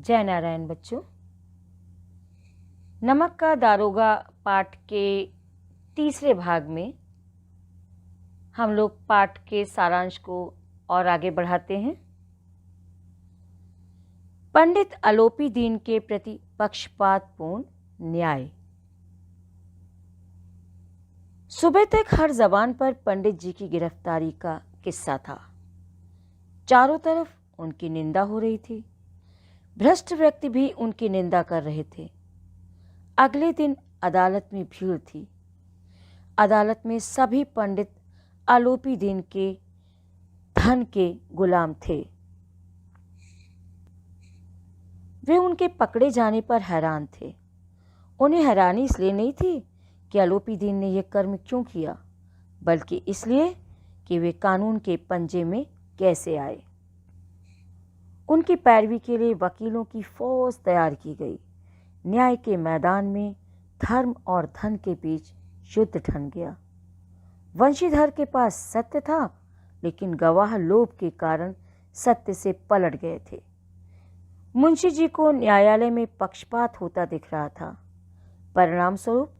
जय नारायण बच्चों। नमक का दारोगा पाठ के तीसरे भाग में हम लोग पाठ के सारांश को और आगे बढ़ाते हैं। पंडित आलोपी दीन के प्रति पक्षपातपूर्ण न्याय। सुबह तक हर जबान पर पंडित जी की गिरफ्तारी का किस्सा था। चारों तरफ उनकी निंदा हो रही थी। भ्रष्ट व्यक्ति भी उनकी निंदा कर रहे थे। अगले दिन अदालत में भीड़ थी। अदालत में सभी पंडित आलोपी दीन के धन के गुलाम थे। वे उनके पकड़े जाने पर हैरान थे। उन्हें हैरानी इसलिए नहीं थी कि आलोपी दीन ने यह कर्म क्यों किया, बल्कि इसलिए कि वे कानून के पंजे में कैसे आए। उनकी पैरवी के लिए वकीलों की फौज तैयार की गई। न्याय के मैदान में धर्म और धन के बीच युद्ध ठन गया। वंशीधर के पास सत्य था, लेकिन गवाह लोभ के कारण सत्य से पलट गए थे। मुंशी जी को न्यायालय में पक्षपात होता दिख रहा था। परिणाम स्वरूप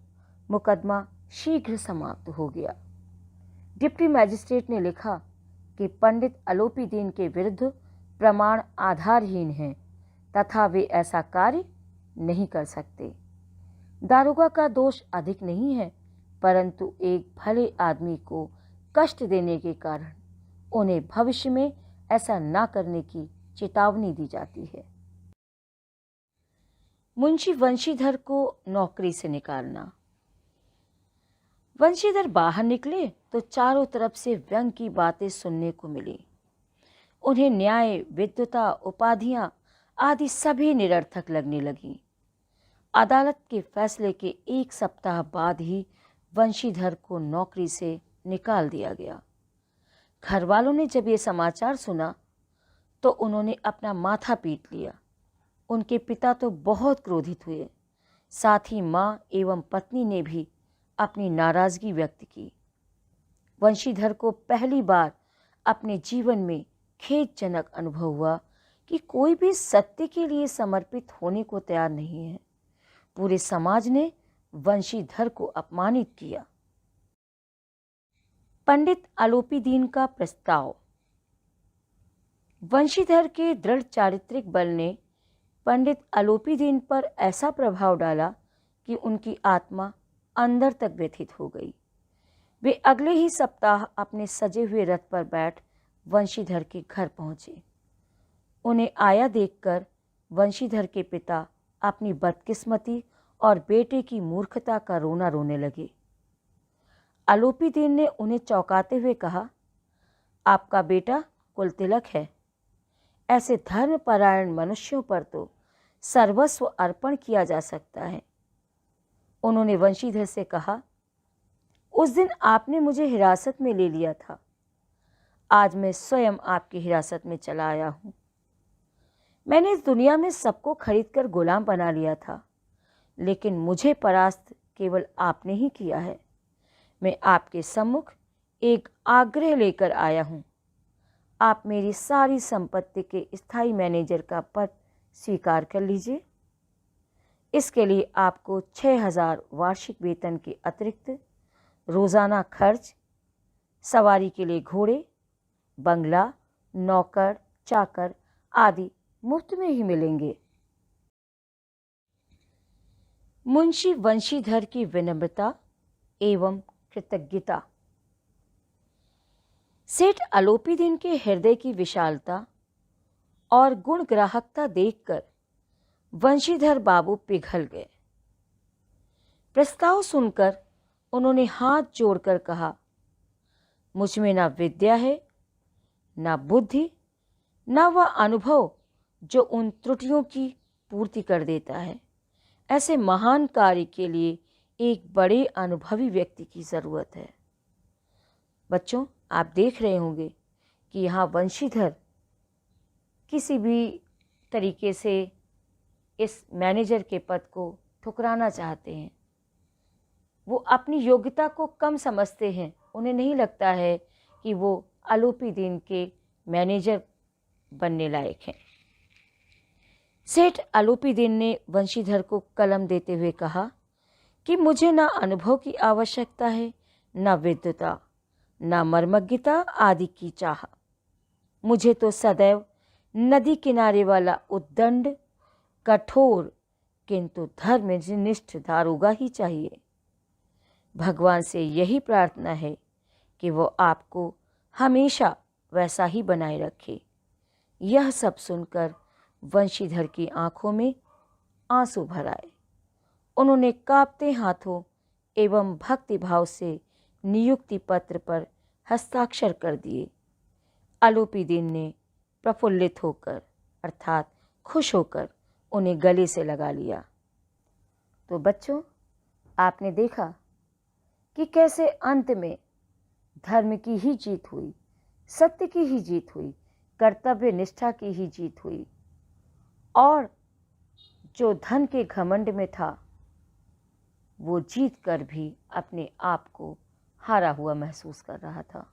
मुकदमा शीघ्र समाप्त हो गया। डिप्टी मैजिस्ट्रेट ने लिखा कि पंडित आलोपी दीन के विरुद्ध प्रमाण आधारहीन हैं तथा वे ऐसा कार्य नहीं कर सकते। दारोगा का दोष अधिक नहीं है, परंतु एक भले आदमी को कष्ट देने के कारण उन्हें भविष्य में ऐसा ना करने की चेतावनी दी जाती है। मुंशी वंशीधर को नौकरी से निकालना। वंशीधर बाहर निकले तो चारों तरफ से व्यंग की बातें सुनने को मिली। उन्हें न्याय, विद्वता, उपाधियां आदि सभी निरर्थक लगने लगी। अदालत के फैसले के एक सप्ताह बाद ही वंशीधर को नौकरी से निकाल दिया गया। घर वालों ने जब ये समाचार सुना तो उन्होंने अपना माथा पीट लिया। उनके पिता तो बहुत क्रोधित हुए। साथ ही माँ एवं पत्नी ने भी अपनी नाराजगी व्यक्त की। वंशीधर को पहली बार अपने जीवन में खेदजनक अनुभव हुआ कि कोई भी सत्य के लिए समर्पित होने को तैयार नहीं है। पूरे समाज ने वंशीधर को अपमानित किया। पंडित आलोपी दीन का प्रस्ताव। वंशीधर के दृढ़ चारित्रिक बल ने पंडित आलोपी दीन पर ऐसा प्रभाव डाला कि उनकी आत्मा अंदर तक व्यथित हो गई। वे अगले ही सप्ताह अपने सजे हुए रथ पर बैठ वंशीधर के घर पहुंचे। उन्हें आया देखकर वंशीधर के पिता अपनी बदकिस्मती और बेटे की मूर्खता का रोना रोने लगे। आलोपी दीन ने उन्हें चौंकाते हुए कहा, आपका बेटा कुलतिलक है। ऐसे धर्मपरायण मनुष्यों पर तो सर्वस्व अर्पण किया जा सकता है। उन्होंने वंशीधर से कहा, उस दिन आपने मुझे हिरासत में ले लिया था। आज मैं स्वयं आपकी हिरासत में चला आया हूँ। मैंने इस दुनिया में सबको खरीदकर गुलाम बना लिया था, लेकिन मुझे परास्त केवल आपने ही किया है। मैं आपके सम्मुख एक आग्रह लेकर आया हूँ। आप मेरी सारी संपत्ति के स्थायी मैनेजर का पद स्वीकार कर लीजिए। इसके लिए आपको 6,000 वार्षिक वेतन के अतिरिक्त रोज़ाना खर्च, सवारी के लिए घोड़े, बंगला, नौकर, चाकर आदि मुफ्त में ही मिलेंगे। मुंशी वंशीधर की विनम्रता एवं कृतज्ञता। सेठ आलोपी दीन के हृदय की विशालता और गुण ग्राहकता देखकर वंशीधर बाबू पिघल गए। प्रस्ताव सुनकर उन्होंने हाथ जोड़कर कहा, मुझ में ना विद्या है, ना बुद्धि, ना वह अनुभव जो उन त्रुटियों की पूर्ति कर देता है। ऐसे महान कार्य के लिए एक बड़े अनुभवी व्यक्ति की ज़रूरत है। बच्चों, आप देख रहे होंगे कि यहाँ वंशीधर किसी भी तरीके से इस मैनेजर के पद को ठुकराना चाहते हैं। वो अपनी योग्यता को कम समझते हैं। उन्हें नहीं लगता है कि वो आलोपी दीन के मैनेजर बनने लायक हैं। सेठ आलोपीदीन ने वंशीधर को कलम देते हुए कहा कि मुझे ना अनुभव की आवश्यकता है, ना विद्वता, ना मर्मज्ञता आदि की चाह। मुझे तो सदैव नदी किनारे वाला उद्दंड, कठोर किंतु धर्मनिष्ठ दारोगा ही चाहिए। भगवान से यही प्रार्थना है कि वो आपको हमेशा वैसा ही बनाए रखे। यह सब सुनकर वंशीधर की आंखों में आंसू भर आए। उन्होंने कांपते हाथों एवं भक्तिभाव से नियुक्ति पत्र पर हस्ताक्षर कर दिए। आलोपीदीन ने प्रफुल्लित होकर अर्थात खुश होकर उन्हें गले से लगा लिया। तो बच्चों, आपने देखा कि कैसे अंत में धर्म की ही जीत हुई, सत्य की ही जीत हुई, कर्तव्य निष्ठा की ही जीत हुई, और जो धन के घमंड में था वो जीत कर भी अपने आप को हारा हुआ महसूस कर रहा था।